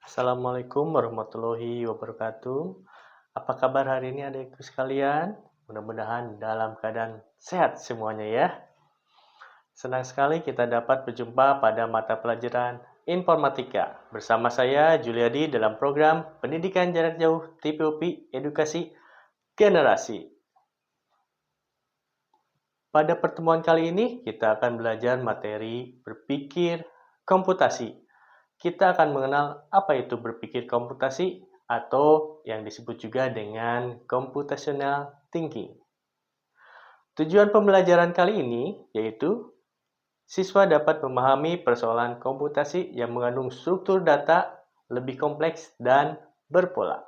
Assalamualaikum warahmatullahi wabarakatuh. Apa kabar hari ini adikku sekalian? Mudah-mudahan dalam keadaan sehat semuanya ya. Senang sekali kita dapat berjumpa pada mata pelajaran Informatika bersama saya Juliadi dalam program Pendidikan Jarak Jauh TPOP Edukasi Generasi. Pada pertemuan kali ini kita akan belajar materi berpikir komputasi. Kita akan mengenal apa itu berpikir komputasi atau yang disebut juga dengan computational thinking. Tujuan pembelajaran kali ini yaitu siswa dapat memahami persoalan komputasi yang mengandung struktur data lebih kompleks dan berpola.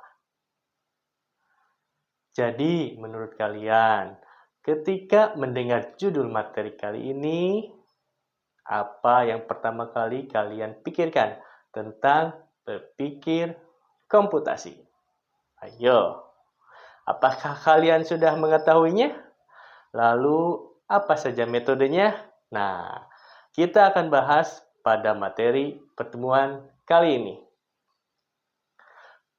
Jadi, menurut kalian, ketika mendengar judul materi kali ini, apa yang pertama kali kalian pikirkan tentang berpikir komputasi? Ayo, apakah kalian sudah mengetahuinya? Lalu, apa saja metodenya? Nah, kita akan bahas pada materi pertemuan kali ini.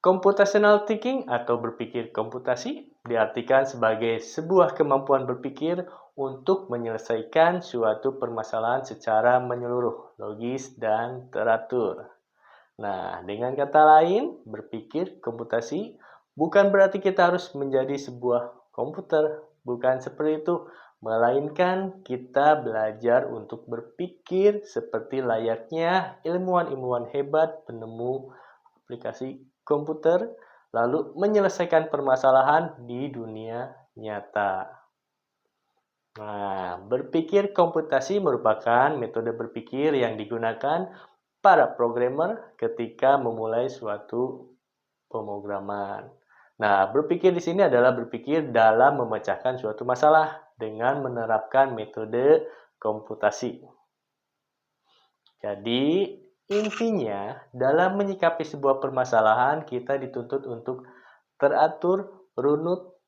Computational thinking atau berpikir komputasi diartikan sebagai sebuah kemampuan berpikir untuk menyelesaikan suatu permasalahan secara menyeluruh, logis, dan teratur. Nah, dengan kata lain, berpikir komputasi bukan berarti kita harus menjadi sebuah komputer, bukan seperti itu, melainkan kita belajar untuk berpikir seperti layaknya ilmuwan-ilmuwan hebat penemu aplikasi komputer, lalu menyelesaikan permasalahan di dunia nyata. Nah, berpikir komputasi merupakan metode berpikir yang digunakan para programmer ketika memulai suatu pemrograman. Nah, berpikir di sini adalah berpikir dalam memecahkan suatu masalah dengan menerapkan metode komputasi. Jadi, intinya, dalam menyikapi sebuah permasalahan, kita dituntut untuk teratur, runut,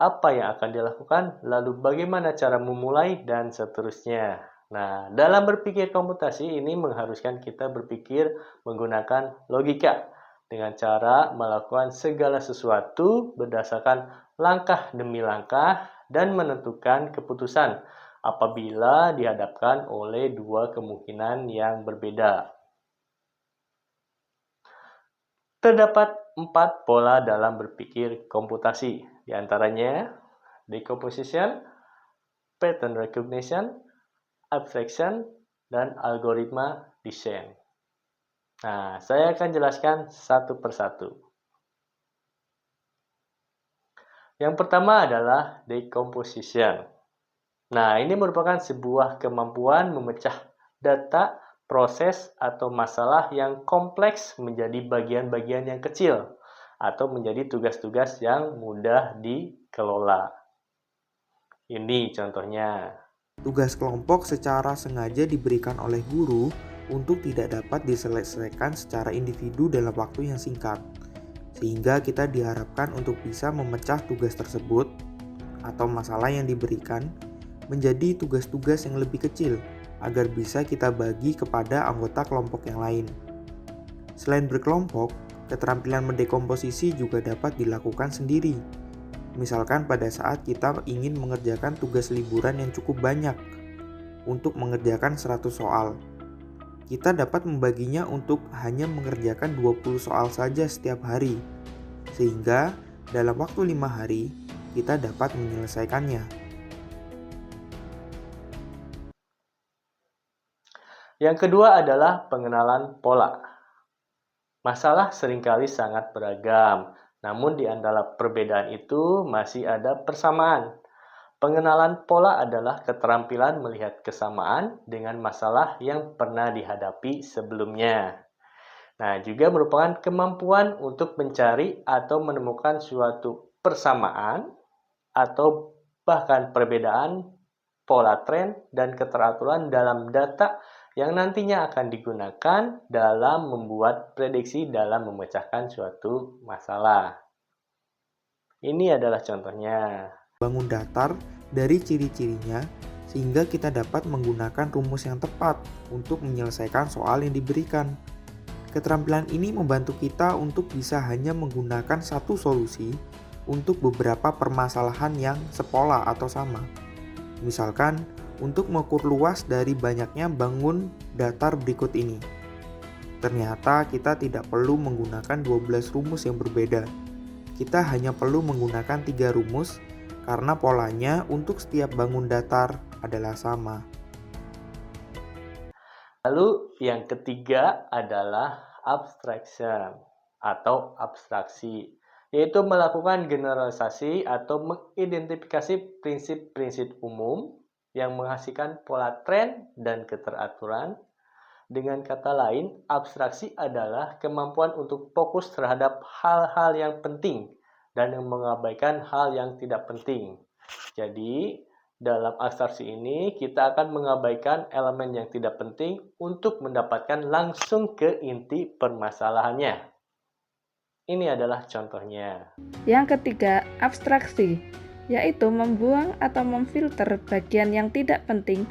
apa yang akan dilakukan, lalu bagaimana cara memulai, dan seterusnya. Nah, dalam berpikir komputasi ini mengharuskan kita berpikir menggunakan logika dengan cara melakukan segala sesuatu berdasarkan langkah demi langkah dan menentukan keputusan apabila dihadapkan oleh dua kemungkinan yang berbeda. Terdapat 4 pola dalam berpikir komputasi, di antaranya decomposition, pattern recognition, abstraction, dan algoritma design. Nah, saya akan jelaskan satu persatu. Yang pertama adalah decomposition. Nah, ini merupakan sebuah kemampuan memecah data, proses, atau masalah yang kompleks menjadi bagian-bagian yang kecil atau menjadi tugas-tugas yang mudah dikelola. Ini contohnya. Tugas kelompok secara sengaja diberikan oleh guru untuk tidak dapat diselesaikan secara individu dalam waktu yang singkat, sehingga kita diharapkan untuk bisa memecah tugas tersebut atau masalah yang diberikan menjadi tugas-tugas yang lebih kecil agar bisa kita bagi kepada anggota kelompok yang lain. Selain berkelompok, keterampilan mendekomposisi juga dapat dilakukan sendiri. Misalkan pada saat kita ingin mengerjakan tugas liburan yang cukup banyak untuk mengerjakan 100 soal. Kita dapat membaginya untuk hanya mengerjakan 20 soal saja setiap hari. Sehingga dalam waktu 5 hari kita dapat menyelesaikannya. Yang kedua adalah pengenalan pola. Masalah seringkali sangat beragam, namun di antara perbedaan itu masih ada persamaan. Pengenalan pola adalah keterampilan melihat kesamaan dengan masalah yang pernah dihadapi sebelumnya. Nah, juga merupakan kemampuan untuk mencari atau menemukan suatu persamaan atau bahkan perbedaan pola tren dan keteraturan dalam data yang nantinya akan digunakan dalam membuat prediksi dalam memecahkan suatu masalah. Ini adalah contohnya. Bangun datar dari ciri-cirinya sehingga kita dapat menggunakan rumus yang tepat untuk menyelesaikan soal yang diberikan. Keterampilan ini membantu kita untuk bisa hanya menggunakan satu solusi untuk beberapa permasalahan yang sepola atau sama. Misalkan, untuk mengukur luas dari banyaknya bangun datar berikut ini. Ternyata kita tidak perlu menggunakan 12 rumus yang berbeda. Kita hanya perlu menggunakan 3 rumus karena polanya untuk setiap bangun datar adalah sama. Lalu yang ketiga adalah abstraction atau abstraksi, yaitu melakukan generalisasi atau mengidentifikasi prinsip-prinsip umum yang menghasilkan pola tren dan keteraturan. Dengan kata lain, abstraksi adalah kemampuan untuk fokus terhadap hal-hal yang penting dan yang mengabaikan hal yang tidak penting. Jadi, dalam abstraksi ini kita akan mengabaikan elemen yang tidak penting untuk mendapatkan langsung ke inti permasalahannya. Ini adalah contohnya. Yang ketiga, abstraksi, yaitu membuang atau memfilter bagian yang tidak penting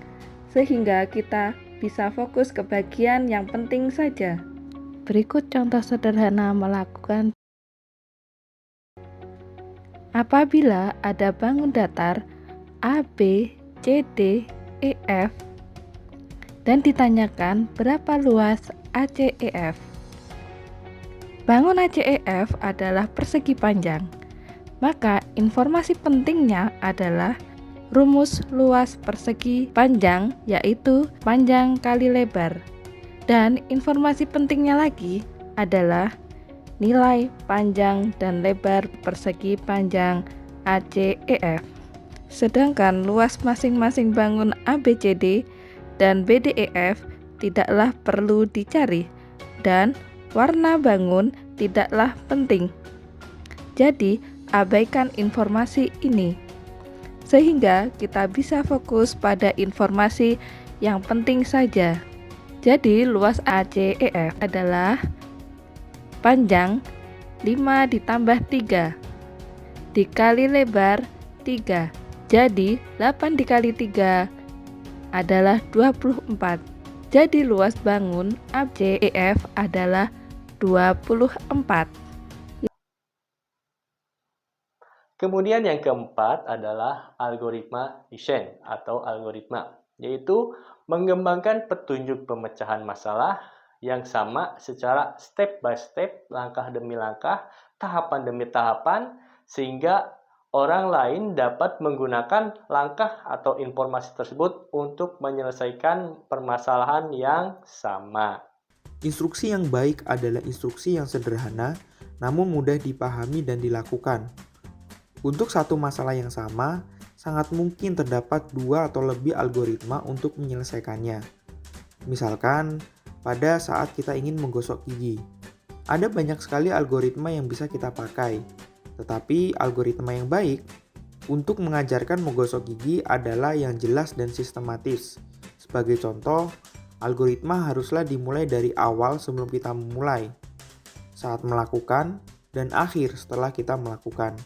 sehingga kita bisa fokus ke bagian yang penting saja. Berikut contoh sederhana melakukan. Apabila ada bangun datar A, B, C, D, E, F dan ditanyakan berapa luas ACEF. Bangun ACEF adalah persegi panjang, maka informasi pentingnya adalah rumus luas persegi panjang, yaitu panjang kali lebar. Dan informasi pentingnya lagi adalah nilai panjang dan lebar persegi panjang ACEF. Sedangkan luas masing-masing bangun ABCD dan BDEF tidaklah perlu dicari, dan warna bangun tidaklah penting. Jadi, abaikan informasi ini, sehingga kita bisa fokus pada informasi yang penting saja. Jadi, luas ACEF adalah panjang 5 ditambah 3 dikali lebar 3. Jadi, 8 dikali 3 adalah 24. Jadi, luas bangun ACEF adalah 24. Kemudian yang keempat adalah algoritma desain atau algoritma, yaitu mengembangkan petunjuk pemecahan masalah yang sama secara step by step, langkah demi langkah, tahapan demi tahapan, sehingga orang lain dapat menggunakan langkah atau informasi tersebut untuk menyelesaikan permasalahan yang sama. Instruksi yang baik adalah instruksi yang sederhana, namun mudah dipahami dan dilakukan. Untuk satu masalah yang sama, sangat mungkin terdapat 2 atau lebih algoritma untuk menyelesaikannya. Misalkan, pada saat kita ingin menggosok gigi, ada banyak sekali algoritma yang bisa kita pakai. Tetapi algoritma yang baik untuk mengajarkan menggosok gigi adalah yang jelas dan sistematis. Sebagai contoh, algoritma haruslah dimulai dari awal sebelum kita memulai, saat melakukan, dan akhir setelah kita melakukan.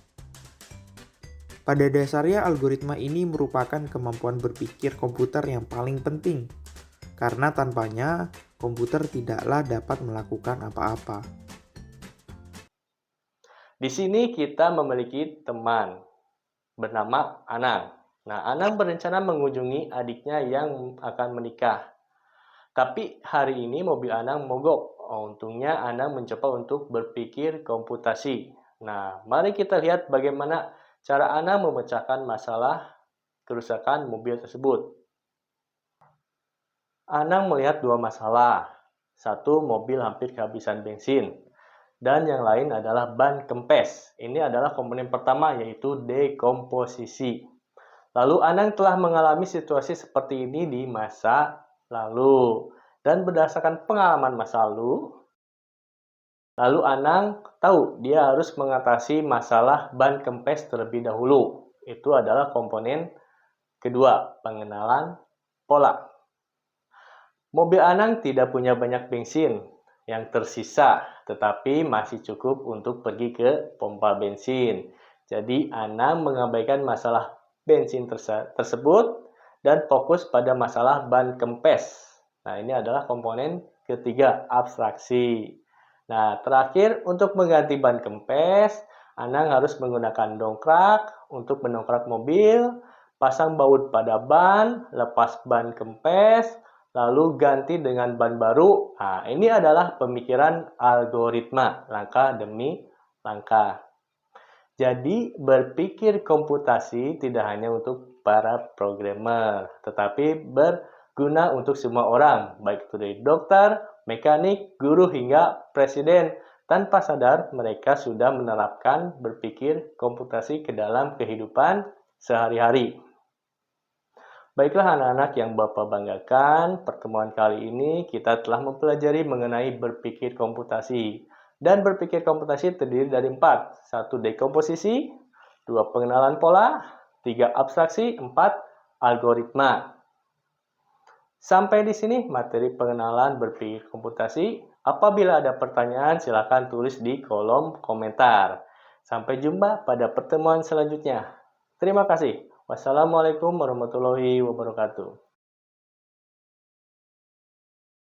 Pada dasarnya algoritma ini merupakan kemampuan berpikir komputer yang paling penting, karena tanpanya komputer tidaklah dapat melakukan apa-apa. Di sini kita memiliki teman bernama Anang. Nah, Anang berencana mengunjungi adiknya yang akan menikah. Tapi hari ini mobil Anang mogok. Untungnya Anang mencoba untuk berpikir komputasi. Nah, mari kita lihat bagaimana cara Anang memecahkan masalah kerusakan mobil tersebut. Anang melihat 2 masalah. Satu, mobil hampir kehabisan bensin. Dan yang lain adalah ban kempes. Ini adalah komponen pertama, yaitu dekomposisi. Lalu Anang telah mengalami situasi seperti ini di masa lalu. Dan berdasarkan pengalaman masa lalu Anang tahu dia harus mengatasi masalah ban kempes terlebih dahulu. Itu adalah komponen kedua, pengenalan pola. Mobil Anang tidak punya banyak bensin yang tersisa, tetapi masih cukup untuk pergi ke pompa bensin. Jadi, Anang mengabaikan masalah bensin tersebut dan fokus pada masalah ban kempes. Nah, ini adalah komponen ketiga abstraksi. Nah, terakhir untuk mengganti ban kempes, Anang harus menggunakan dongkrak untuk mendongkrak mobil, pasang baut pada ban, lepas ban kempes, lalu ganti dengan ban baru. Nah, ini adalah pemikiran algoritma, langkah demi langkah. Jadi, berpikir komputasi tidak hanya untuk para programmer, tetapi berguna untuk semua orang, baik itu dari dokter, mekanik, guru, hingga presiden. Tanpa sadar, mereka sudah menerapkan berpikir komputasi ke dalam kehidupan sehari-hari. Baiklah anak-anak yang Bapak banggakan, pertemuan kali ini kita telah mempelajari mengenai berpikir komputasi. Dan berpikir komputasi terdiri dari 4. 1. Dekomposisi, 2. Pengenalan pola, 3. Abstraksi, 4. Algoritma. Sampai di sini materi pengenalan berpikir komputasi. Apabila ada pertanyaan, silakan tulis di kolom komentar. Sampai jumpa pada pertemuan selanjutnya. Terima kasih. Wassalamualaikum warahmatullahi wabarakatuh.